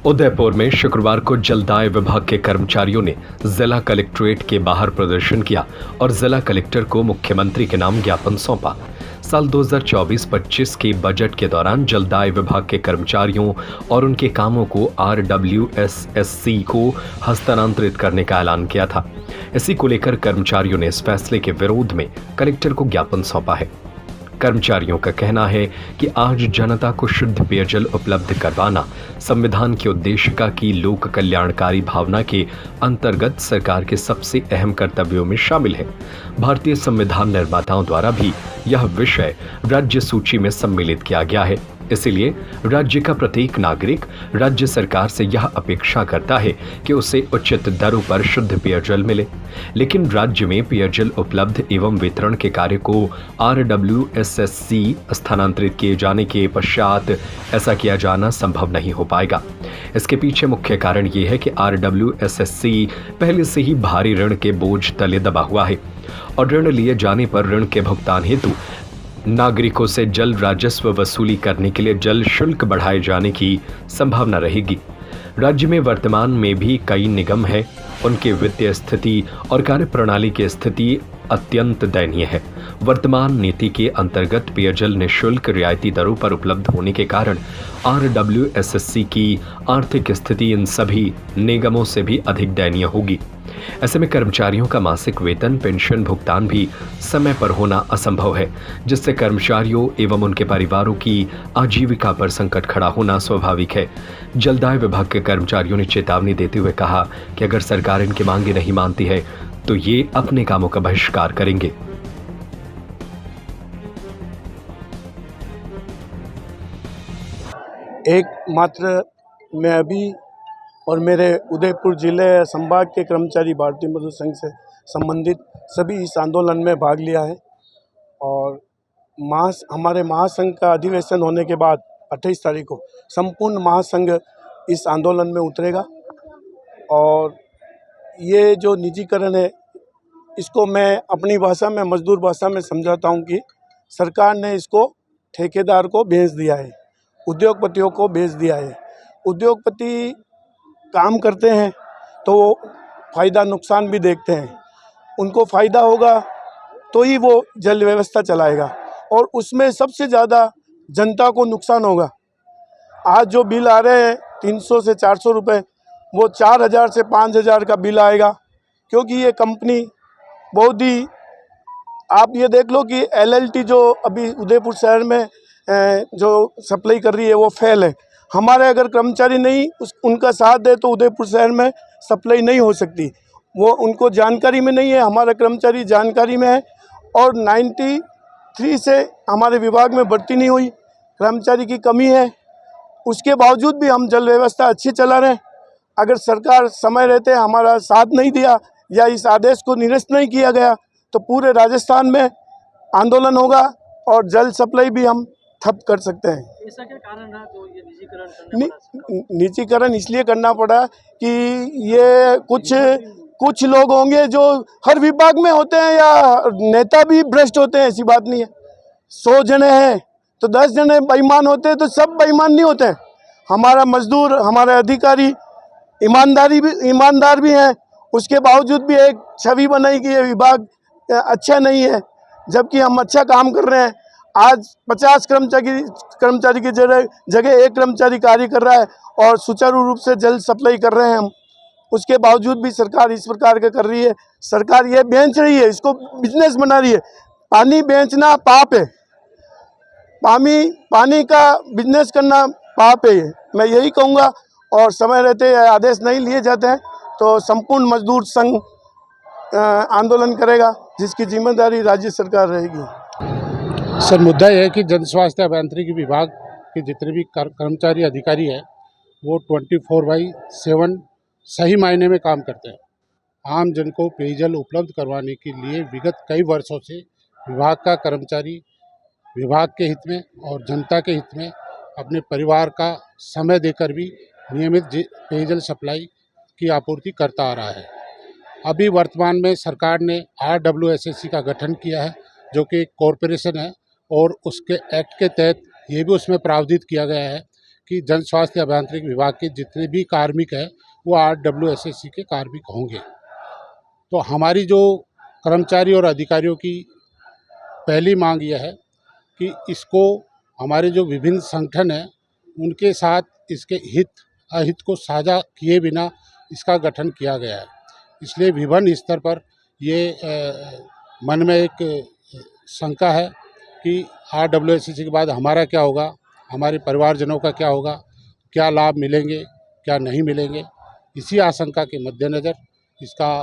उदयपुर में शुक्रवार को जलदाय विभाग के कर्मचारियों ने जिला कलेक्ट्रेट के बाहर प्रदर्शन किया और जिला कलेक्टर को मुख्यमंत्री के नाम ज्ञापन सौंपा। साल 2024-25 के बजट के दौरान जलदाय विभाग के कर्मचारियों और उनके कामों को RWSSC को हस्तांतरित करने का ऐलान किया था। इसी को लेकर कर्मचारियों ने इस फैसले के विरोध में कलेक्टर को ज्ञापन सौंपा है। कर्मचारियों का कहना है कि आज जनता को शुद्ध पेयजल उपलब्ध करवाना संविधान के उद्देशिका की लोक कल्याणकारी भावना के अंतर्गत सरकार के सबसे अहम कर्तव्यों में शामिल है। भारतीय संविधान निर्माताओं द्वारा भी यह विषय राज्य सूची में सम्मिलित किया गया है। इसलिए राज्य का प्रत्येक नागरिक राज्य सरकार से यह अपेक्षा करता है कि उसे उचित दरों पर शुद्ध पेयजल मिले, लेकिन राज्य में पेयजल उपलब्ध एवं वितरण के कार्य को RWSSC स्थानांतरित किए जाने के पश्चात ऐसा किया जाना संभव नहीं हो पाएगा। इसके पीछे मुख्य कारण ये है कि RWSSC पहले से ही भारी ऋण के बोझ तले दबा हुआ है और ऋण लिए जाने पर ऋण के भुगतान हेतु नागरिकों से जल राजस्व वसूली करने के लिए जल शुल्क बढ़ाए जाने की संभावना रहेगी। राज्य में वर्तमान में भी कई निगम हैं, उनकी वित्तीय स्थिति और कार्यप्रणाली की स्थिति अत्यंत दयनीय है। वर्तमान नीति के अंतर्गत पेयजल निःशुल्क रियायती दरों पर उपलब्ध होने के कारण RWSSC की आर्थिक स्थिति इन सभी निगमों से भी अधिक दयनीय होगी। ऐसे में कर्मचारियों का मासिक वेतन पेंशन भुगतान भी समय पर होना असंभव है, जिससे कर्मचारियों एवं उनके परिवारों की आजीविका पर संकट खड़ा होना स्वाभाविक है। जलदाय विभाग के कर्मचारियों ने चेतावनी देते हुए कहा कि अगर सरकार इनकी मांगे नहीं मानती है तो ये अपने कामों का बहिष्कार करेंगे। एकमात्र मैं अभी और मेरे उदयपुर जिले संभाग के कर्मचारी भारतीय मजदूर संघ से संबंधित सभी इस आंदोलन में भाग लिया है और हमारे महासंघ का अधिवेशन होने के बाद 28 तारीख को संपूर्ण महासंघ इस आंदोलन में उतरेगा। और ये जो निजीकरण है इसको मैं अपनी भाषा में, मजदूर भाषा में समझाता हूँ कि सरकार ने इसको ठेकेदार को भेज दिया है, उद्योगपतियों को भेज दिया है। उद्योगपति काम करते हैं तो वो फ़ायदा नुकसान भी देखते हैं, उनको फ़ायदा होगा तो ही वो जल व्यवस्था चलाएगा और उसमें सबसे ज़्यादा जनता को नुकसान होगा। आज जो बिल आ रहे हैं 300 से 400 रुपये, वो 4000 से 5000 का बिल आएगा, क्योंकि ये कंपनी बहुत ही, आप ये देख लो कि LLT जो अभी उदयपुर शहर में जो सप्लाई कर रही है वो फेल है। हमारे अगर कर्मचारी नहीं उनका साथ दे तो उदयपुर शहर में सप्लाई नहीं हो सकती। वो उनको जानकारी में नहीं है, हमारा कर्मचारी जानकारी में है और 93 से हमारे विभाग में भर्ती नहीं हुई, कर्मचारी की कमी है। उसके बावजूद भी हम जल व्यवस्था अच्छी चला रहे हैं। अगर सरकार समय रहते हमारा साथ नहीं दिया या इस आदेश को निरस्त नहीं किया गया तो पूरे राजस्थान में आंदोलन होगा और जल सप्लाई भी हम ठप कर सकते हैं। ऐसा क्या कारण रहा तो ये निजीकरण करना पड़ा? निजीकरण इसलिए करना पड़ा कि ये कुछ लोग होंगे जो हर विभाग में होते हैं या नेता भी भ्रष्ट होते हैं, ऐसी बात नहीं है। 100 जने हैं तो 10 जने बेईमान होते हैं, तो सब बेईमान नहीं होते हैं। हमारा मजदूर, हमारे अधिकारी ईमानदार भी हैं, उसके बावजूद भी एक छवि बनाई कि ये विभाग अच्छा नहीं है, जबकि हम अच्छा काम कर रहे हैं। आज 50 कर्मचारी की जगह एक कर्मचारी कार्य कर रहा है और सुचारू रूप से जल सप्लाई कर रहे हैं हम। उसके बावजूद भी सरकार इस प्रकार का कर रही है। सरकार ये बेच रही है, इसको बिजनेस बना रही है। पानी बेचना पाप है, पानी का बिजनेस करना पाप है। मैं यही कहूँगा, और समय रहते आदेश नहीं लिए जाते हैं तो संपूर्ण मजदूर संघ आंदोलन करेगा, जिसकी जिम्मेदारी राज्य सरकार रहेगी। सर, मुद्दा यह है कि जन स्वास्थ्य अभियांत्रिकी विभाग के जितने भी कर्मचारी अधिकारी हैं वो 24/7 सही मायने में काम करते हैं। आम जन को पेयजल उपलब्ध करवाने के लिए विगत कई वर्षों से विभाग का कर्मचारी विभाग के हित में और जनता के हित में अपने परिवार का समय देकर भी नियमित पेयजल सप्लाई की आपूर्ति करता आ रहा है। अभी वर्तमान में सरकार ने RWSSC का गठन किया है, जो कि एक कॉरपोरेशन है, और उसके एक्ट के तहत ये भी उसमें प्रावधान किया गया है कि जन स्वास्थ्य अभियांत्रिकी विभाग के जितने भी कार्मिक हैं वो RWSSC के कार्मिक होंगे। तो हमारी जो कर्मचारी और अधिकारियों की पहली मांग यह है कि इसको हमारे जो विभिन्न संगठन हैं उनके साथ इसके हित अहित को साझा किए बिना इसका गठन किया गया है। इसलिए विभिन्न स्तर पर ये मन में एक शंका है कि RWSSC के बाद हमारा क्या होगा, हमारे परिवारजनों का क्या होगा, क्या लाभ मिलेंगे, क्या नहीं मिलेंगे। इसी आशंका के मद्देनज़र इसका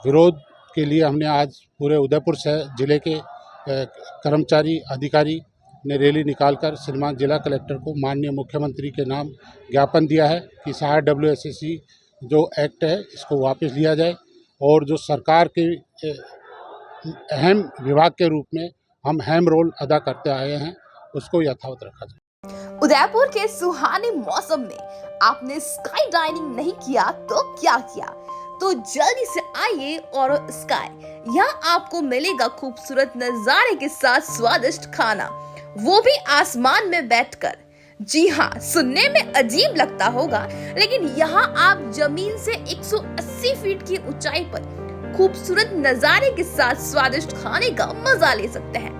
विरोध के लिए हमने आज पूरे उदयपुर जिले के कर्मचारी अधिकारी ने रैली निकालकर श्रीमान जिला कलेक्टर को माननीय मुख्यमंत्री के नाम ज्ञापन दिया है कि इस RWSSC जो एक्ट है इसको वापस लिया जाए और जो सरकार के अहम विभाग के रूप में हम अहम रोल अदा करते आए हैं उसको यथावत रखा जाए। उदयपुर के सुहाने मौसम में आपने स्काई डाइनिंग नहीं किया तो क्या किया, तो जल्दी से आइए और स्काई। यहाँ आपको मिलेगा खूबसूरत नजारे के साथ स्वादिष्ट खाना, वो भी आसमान में बैठकर। जी हाँ, सुनने में अजीब लगता होगा, लेकिन यहाँ आप जमीन से 180 फीट की ऊंचाई पर खूबसूरत नजारे के साथ स्वादिष्ट खाने का मजा ले सकते हैं।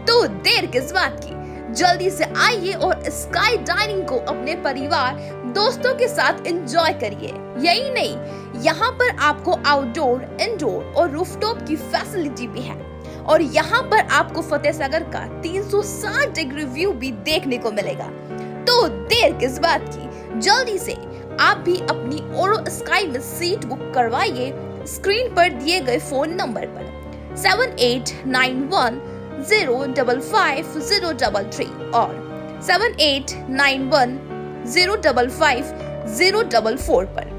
तो देर किस बात की, जल्दी से आइए और स्काई डाइनिंग को अपने परिवार दोस्तों के साथ एंजॉय करिए। यही नहीं, यहाँ पर आपको आउटडोर, इंडोर और रूफटॉप की फैसिलिटी भी है और यहाँ पर आपको फतेह सागर का 360 डिग्री व्यू भी देखने को मिलेगा। तो देर किस बात की, जल्दी से आप भी अपनी ओरो स्काई में सीट बुक करवाइए स्क्रीन पर दिए गए फोन नंबर पर 7891055033 और 7891055044 पर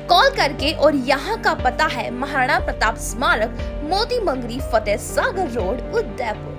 कॉल करके। और यहाँ का पता है महाराणा प्रताप स्मारक, मोती मंगरी, फतेह सागर रोड, उदयपुर।